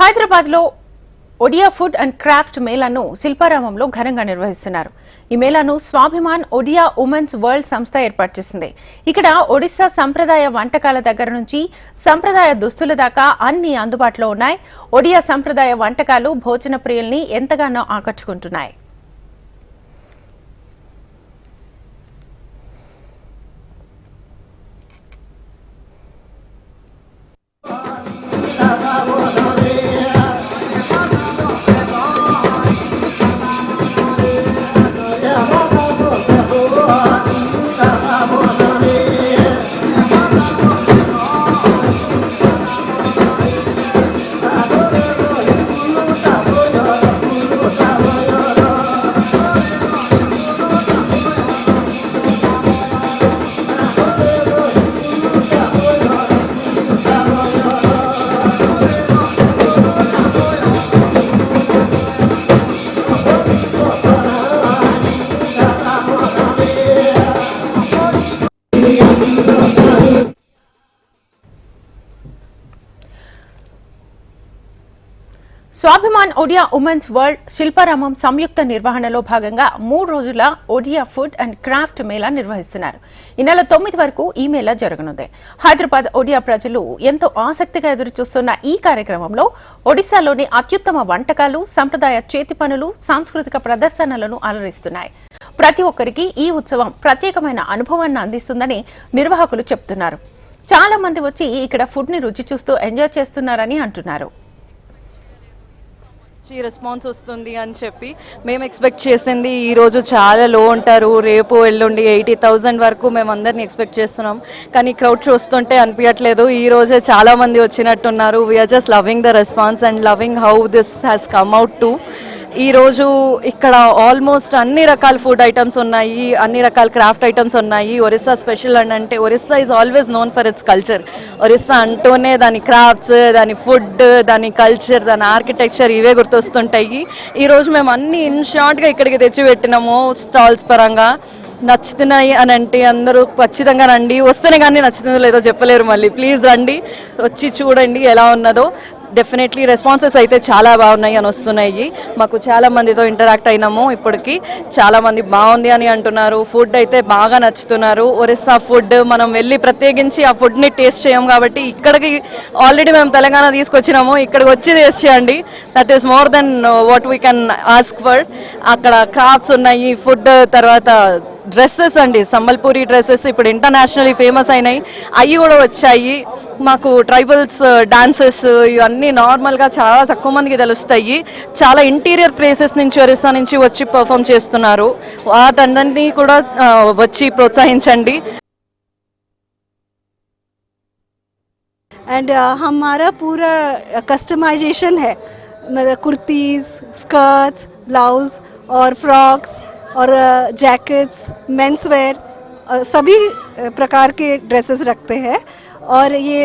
హైదరాబాద్లో Odia food and craft మేళాను శిల్పారామంలో ఘనంగా నిర్వహిస్తున్నారు. ఈ మేళాను స్వాభిమాన్ ఒడియా ఉమెన్స్ వరల్డ్ సంస్థ ఏర్పాటు చేసింది. ఇక్కడ ఒడిశా సంప్రదాయ వంటకాల దగ్గర నుంచి సంప్రదాయ దుస్తుల దాకా అన్ని అందుబాటులో ఉన్నాయి. ఒడియా సంప్రదాయ వంటకాలు భోజన ప్రియుల్ని ఎంతగానో ఆకట్టుకుంటున్నాయి. స్వాభిమాన్ ఒడియా ఉమెన్స్ వరల్డ్ శిల్పారామం సంయుక్త నిర్వహణలో భాగంగా 3 రోజుల Odia food and craft Mela నిర్వహిస్తున్నారు. ఈ నెల 9 వరకు ఈ మేళా జరగనుంది. హైదరాబాద్ ఒడియా ప్రజలు ఎంతో ఆసక్తిగా ఎదురుచూస్తున్న ఈ కార్యక్రమంలో ఒడిశాలోని అత్యుత్తమ వంటకాలు, సంప్రదాయ చేతి పనులు, సాంస్కృతిక ప్రదర్శనలను అలరిస్తున్నాయి. ప్రతి ఒక్కరికి ఈ ఉత్సవం ప్రత్యేకమైన అనుభవాన్ని అందిస్తుందని నిర్వాహకులు చెప్తున్నారు. చాలా మంది వచ్చి ఇక్కడ ఫుడ్ ని రుచి చూస్తూ ఎంజాయ్ చేస్తున్నారని అంటున్నారు. రెస్పాన్స్ వస్తుంది అని చెప్పి మేము ఎక్స్పెక్ట్ చేసింది. ఈరోజు చాలా లో ఉంటారు, రేపు ఎల్లుండి 80,000 వరకు మేము అందరినీ ఎక్స్పెక్ట్ చేస్తున్నాం. కానీ క్రౌడ్ చూస్తుంటే అనిపించట్లేదు. ఈ రోజే చాలా మంది వచ్చినట్టున్నారు. We're just loving the response and loving how this has come out to. ఈరోజు ఇక్కడ ఆల్మోస్ట్ అన్ని రకాల ఫుడ్ ఐటమ్స్ ఉన్నాయి, అన్ని రకాల క్రాఫ్ట్ ఐటమ్స్ ఉన్నాయి. ఒరిస్సా స్పెషల్ అని అంటే Orissa is always known for it's culture. Orissa అంటూనే దాని క్రాఫ్ట్స్, దాని ఫుడ్, దాని కల్చర్, దాని ఆర్కిటెక్చర్ ఇవే గుర్తొస్తుంటాయి. ఈరోజు మేము అన్ని ఇన్ షార్ట్గా ఇక్కడికి తెచ్చిపెట్టినాము స్టాల్స్ పరంగా. నచ్చుతున్నాయి అని అంటే అందరూ ఖచ్చితంగా రండి. వస్తేనే కానీ నచ్చుతుందో లేదో చెప్పలేరు. మళ్ళీ ప్లీజ్ రండి, వచ్చి చూడండి ఎలా ఉన్నదో. డెఫినెట్లీ రెస్పాన్సెస్ అయితే చాలా బాగున్నాయి అని వస్తున్నాయి. మాకు చాలా మందితో ఇంటరాక్ట్ అయినాము. ఇప్పటికి చాలా మంది బాగుంది అని అంటున్నారు. ఫుడ్ అయితే బాగా నచ్చుతున్నారు. ఒరిస్సా ఫుడ్ మనం వెళ్ళి ప్రత్యేకించి ఆ ఫుడ్ని టేస్ట్ చేయం కాబట్టి ఇక్కడికి ఆల్రెడీ మేము తెలంగాణ తీసుకొచ్చినాము. ఇక్కడికి వచ్చి టేస్ట్ చేయండి. That is more than what we can ask for. అక్కడ క్రాఫ్ట్స్ ఉన్నాయి, ఫుడ్, తర్వాత డ్రెస్సెస్ అండి, సంబల్పూరి డ్రెస్సెస్ ఇప్పుడు ఇంటర్నేషనల్లీ ఫేమస్ అయినాయి. అవి కూడా వచ్చాయి. మాకు ట్రైబల్స్ డాన్సెస్ ఇవన్నీ నార్మల్గా చాలా తక్కువ మందికి తెలుస్తాయి. చాలా ఇంటీరియర్ ప్లేసెస్ నుంచి ఒరిస్సా నుంచి వచ్చి పర్ఫామ్ చేస్తున్నారు. వాటందరినీ కూడా వచ్చి ప్రోత్సహించండి. एंड हमारा पूरा कस्टमाइजेशन है, मतलब कुर्तीज़, स्कर्ट्स, ब्लाउज और फ्रॉक्स और जैकेट्स, मेंस वेयर, सभी प्रकार के ड्रेसेस रखते हैं. और ये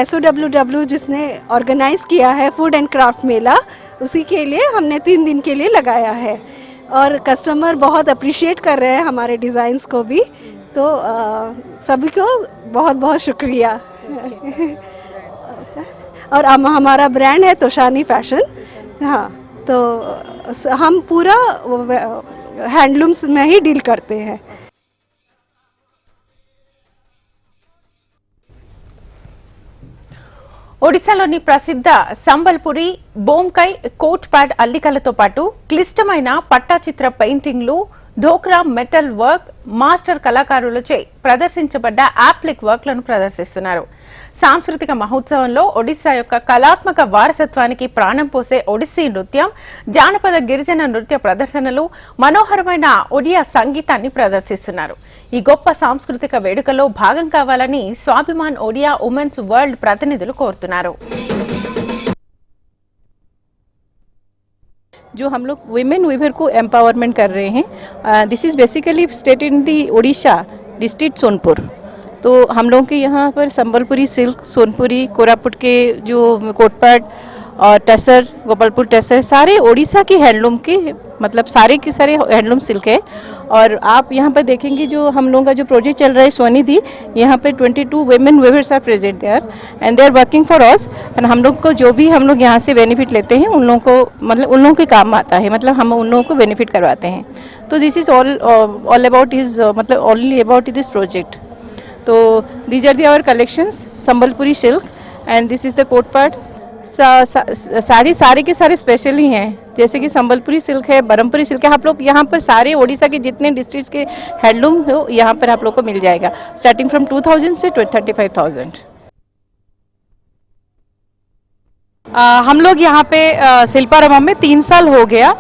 SOWW जिसने ऑर्गेनाइज़ किया है फूड एंड क्राफ्ट मेला, उसी के लिए हमने 3 दिन के लिए लगाया है. और कस्टमर बहुत अप्रिशिएट कर रहे हैं हमारे डिज़ाइंस को भी. तो सभी को बहुत बहुत शुक्रिया. और हमारा ब्रांड है तोशानी फैशन. हाँ, तो हम पूरा हैंडलूम्स में ही डील करते हैं. ఒడిశాలోని ప్రసిద్ధ సంబల్పురి, బోమ్కై, కోట్ ప్యాడ్ అల్లికలతో పాటు క్లిష్టమైన పట్టాచిత్ర పెయింటింగ్లు, ధోక్రా మెటల్ వర్క్, మాస్టర్ కళాకారులచే ప్రదర్శించబడ్డ యాప్లిక్ వర్క్లను ప్రదర్శిస్తున్నారు. సాంస్కృతిక మహోత్సవంలో ఒడిశా యొక్క కళాత్మక వారసత్వానికి ప్రాణం పోసే ఒడిస్సీ నృత్యం, జానపద గిరిజన నృత్య ప్రదర్శనలు, మనోహరమైన ఒడియా సంగీతాన్ని ప్రదర్శిస్తున్నారు. ఈ గొప్ప సాంస్కృతిక వేడుకలో భాగం కావాలని స్వాభిమాన్ ఒడియా ఉమెన్స్ వరల్డ్ ప్రతినిధులు కోరుతున్నారు. जो हम लोग women weaver को एम्पावरमेंट कर रहे हैं. This is basically state in the Odisha district Sonpur. तो हम लोगों के यहाँ पर संबलपुरी सिल्क, सोनपुरी, कोरापुट के जो कोटपाट और टसर, गोपालपुर टसर, सारे उड़ीसा की हैंडलूम की, मतलब सारे के सारे हैंडलूम सिल्क है। और आप यहाँ पर देखेंगे जो हम लोगों का जो प्रोजेक्ट चल रहा है स्वनिधि, यहाँ पे 22 women weavers are present there and they are working for us. एंड हम लोग को जो भी हम लोग यहाँ से बेनिफिट लेते हैं उन लोगों को, मतलब उन लोगों के काम आता है, मतलब हम उन लोगों को बेनिफिट करवाते हैं। तो this is all about is, मतलब ओनली अबाउट दिस प्रोजेक्ट। तो these are the our collections, Sambalpuri silk and this is the coat part. Sari सारे के सारे स्पेशल ही हैं, जैसे कि संबलपुरी सिल्क है, बरमपुरी सिल्क है। आप लोग यहाँ पर सारे ओडिशा के जितने डिस्ट्रिक्ट्स के हैंडलूम हो यहाँ पर आप लोग को मिल जाएगा, स्टार्टिंग फ्रॉम 2000 से 35,000। हम लोग यहाँ पे शिल्पारामम में 3 साल हो गया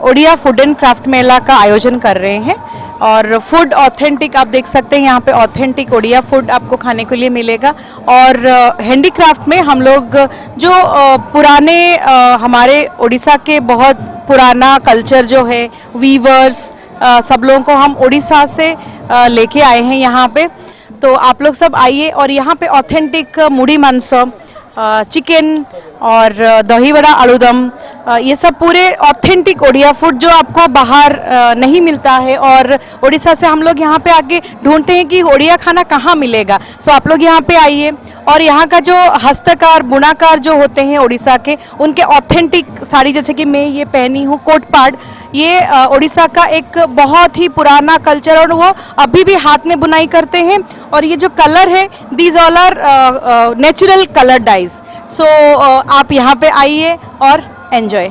ओडिया फूड एंड क्राफ्ट मेला का आयोजन कर रहे हैं। और फूड ऑथेंटिक आप देख सकते हैं, यहाँ पे ऑथेंटिक ओडिया फूड आपको खाने के लिए मिलेगा। और हैंडीक्राफ्ट में हम लोग जो पुराने हमारे उड़ीसा के बहुत पुराना कल्चर जो है, वीवर्स, सब लोगों को हम उड़ीसा से लेके आए हैं यहाँ पे। तो आप लोग सब आइए और यहाँ पे ऑथेंटिक मुड़ी मांस, चिकन और दही वड़ा, आलूदम, ये सब पूरे ऑथेंटिक ओडिया फूड जो आपको बाहर नहीं मिलता है। और उड़ीसा से हम लोग यहाँ पे आके ढूंढते हैं कि ओडिया खाना कहाँ मिलेगा। सो आप लोग यहाँ पे आइए और यहाँ का जो हस्तकार, बुनाकार जो होते हैं उड़ीसा के, उनके ऑथेंटिक साड़ी, जैसे कि मैं ये पहनी हूँ कोट पाड़, ये उड़ीसा का एक बहुत ही पुराना कल्चर और वो अभी भी हाथ में बुनाई करते हैं। और ये जो कलर है, these all are natural colour dyes. So आप यहाँ पे आइए और एंजॉय।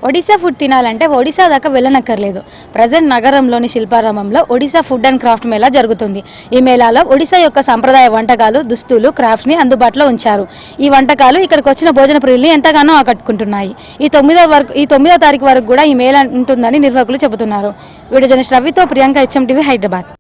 ఒడిశా ఫుడ్ తినాలంటే ఒడిశా దాకా వెళ్ళనక్కర్లేదు. ప్రజెంట్ నగరంలోని శిల్పారామంలో Odisha food and craft mela జరుగుతుంది. ఈ మేళాలో ఒడిశా యొక్క సంప్రదాయ వంటకాలు, దుస్తులు, క్రాఫ్ట్ని అందుబాటులో ఉంచారు. ఈ వంటకాలు ఇక్కడికి వచ్చిన భోజన ప్రియుల్ని ఎంతగానో ఆకట్టుకుంటున్నాయి. ఈ 9వ తారీఖు వరకు కూడా ఈ మేళా ఉంటుందని నిర్వాహకులు చెబుతున్నారు. వీడియో జర్నలిస్ట్ రవితో ప్రియాంక, HMTV, హైదరాబాద్.